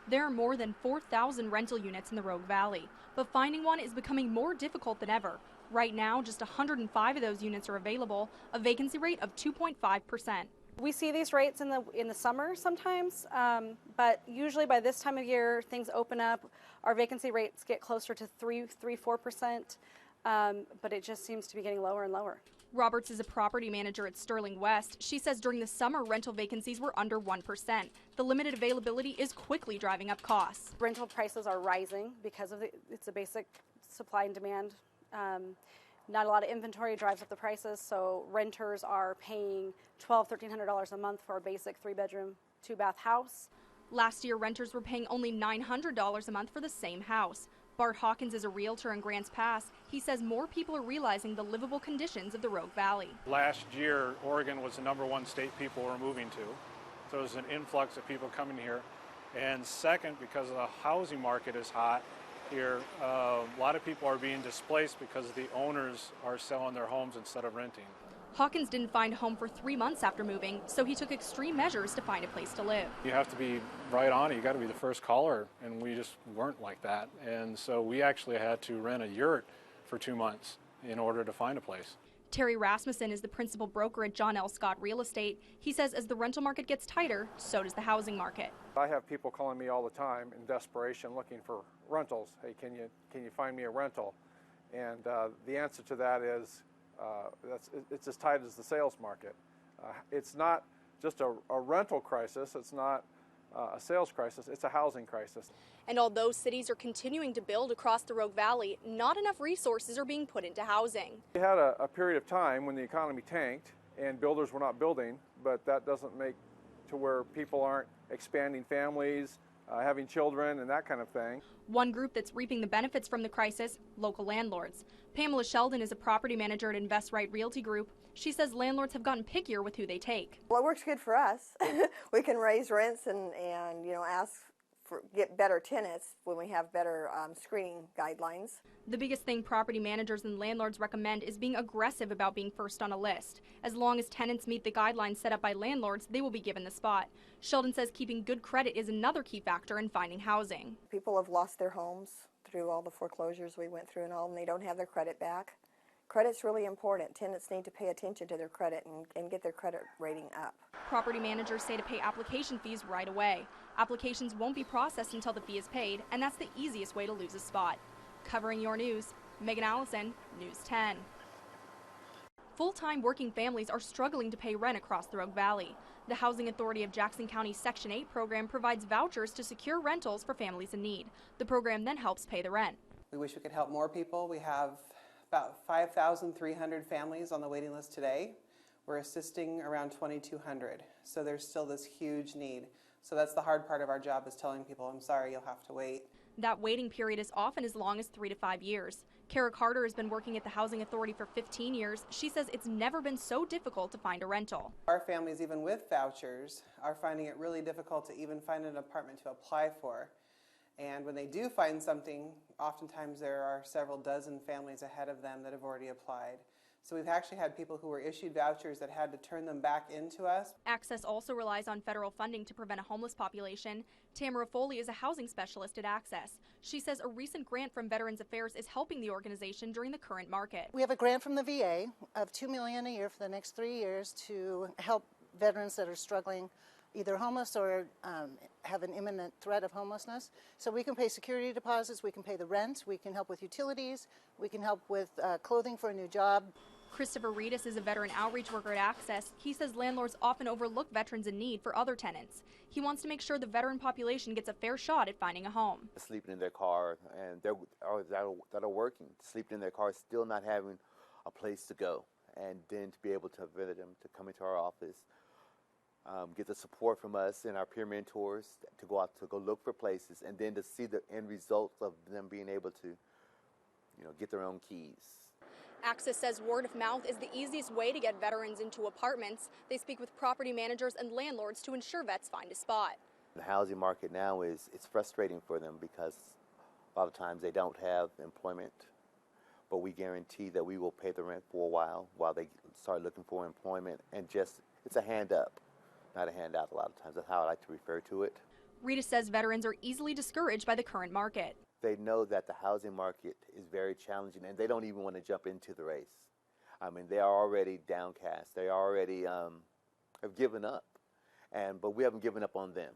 There are more than 4,000 rental units in the Rogue Valley, but finding one is becoming more difficult than ever. Right now, just 105 of those units are available, a vacancy rate of 2.5%. We see these rates in the summer sometimes, but usually by this time of year, things open up. Our vacancy rates get closer to 4%, but it just seems to be getting lower and lower. Roberts is a property manager at Sterling West. She says during the summer, rental vacancies were under 1%. The limited availability is quickly driving up costs. Rental prices are rising because of it's a basic supply and demand. Not a lot of inventory drives up the prices, so renters are paying $1,200–1,300 a month for a basic 3-bedroom, 2-bath house. Last year, renters were paying only $900 a month for the same house. Bart Hawkins is a realtor in Grants Pass. He says more people are realizing the livable conditions of the Rogue Valley. Last year, Oregon was the #1 state people were moving to. So there's an influx of people coming here. And second, because the housing market is hot here, a lot of people are being displaced because the owners are selling their homes instead of renting. Hawkins didn't find a home for 3 months after moving, so he took extreme measures to find a place to live. You have to be right on it. You got to be the first caller, and we just weren't like that. And so we actually had to rent a yurt for 2 months in order to find a place. Terry Rasmussen is the principal broker at John L. Scott Real Estate. He says as the rental market gets tighter, so does the housing market. I have people calling me all the time in desperation looking for rentals. Hey, can you find me a rental? And the answer to that is it's as tight as the sales market. It's not just a rental crisis. It's not a sales crisis. It's a housing crisis. And although cities are continuing to build across the Rogue Valley, not enough resources are being put into housing. We had a period of time when the economy tanked and builders were not building, but that doesn't make to where people aren't expanding families, having children, and that kind of thing. One group that's reaping the benefits from the crisis, local landlords. Pamela Sheldon is a property manager at Invest Right Realty Group. She says landlords have gotten pickier with who they take. Well, it works good for us. We can raise rents and ask for get better tenants when we have better screening guidelines. The biggest thing property managers and landlords recommend is being aggressive about being first on a list. As long as tenants meet the guidelines set up by landlords, they will be given the spot. Sheldon says keeping good credit is another key factor in finding housing. People have lost their homes through all the foreclosures we went through and all, and they don't have their credit back. Credit's really important. Tenants need to pay attention to their credit and get their credit rating up. Property managers say to pay application fees right away. Applications won't be processed until the fee is paid, and that's the easiest way to lose a spot. Covering your news, Megan Allison, News 10. Full-time working families are struggling to pay rent across the Rogue Valley. The Housing Authority of Jackson County's Section 8 program provides vouchers to secure rentals for families in need. The program then helps pay the rent. We wish we could help more people. We have about 5,300 families on the waiting list today. We're assisting around 2,200, so there's still this huge need. So that's the hard part of our job, is telling people, I'm sorry, you'll have to wait. That waiting period is often as long as 3 to 5 years. Kara Carter has been working at the Housing Authority for 15 years. She says it's never been so difficult to find a rental. Our families, even with vouchers, are finding it really difficult to even find an apartment to apply for. And when they do find something, oftentimes there are several dozen families ahead of them that have already applied. So we've actually had people who were issued vouchers that had to turn them back into us. Access also relies on federal funding to prevent a homeless population. Tamara Foley is a housing specialist at Access. She says a recent grant from Veterans Affairs is helping the organization during the current market. We have a grant from the VA of $2 million a year for the next 3 years to help veterans that are struggling, either homeless or have an imminent threat of homelessness. So we can pay security deposits, we can pay the rent, we can help with utilities, we can help with clothing for a new job. Christopher Reedus is a veteran outreach worker at Access. He says landlords often overlook veterans in need for other tenants. He wants to make sure the veteran population gets a fair shot at finding a home. Sleeping in their car, and that are working, sleeping in their car, still not having a place to go, and then to be able to visit them, to come into our office, get the support from us and our peer mentors to go out to go look for places, and then to see the end results of them being able to, get their own keys. Access says word of mouth is the easiest way to get veterans into apartments. They speak with property managers and landlords to ensure vets find a spot. The housing market now it's frustrating for them because a lot of times they don't have employment, but we guarantee that we will pay the rent for a while they start looking for employment, and it's a hand up, not a handout a lot of times. That's how I like to refer to it. Rita says veterans are easily discouraged by the current market. They know that the housing market is very challenging, and they don't even want to jump into the race. I mean, they are already downcast. They already have given up, but we haven't given up on them.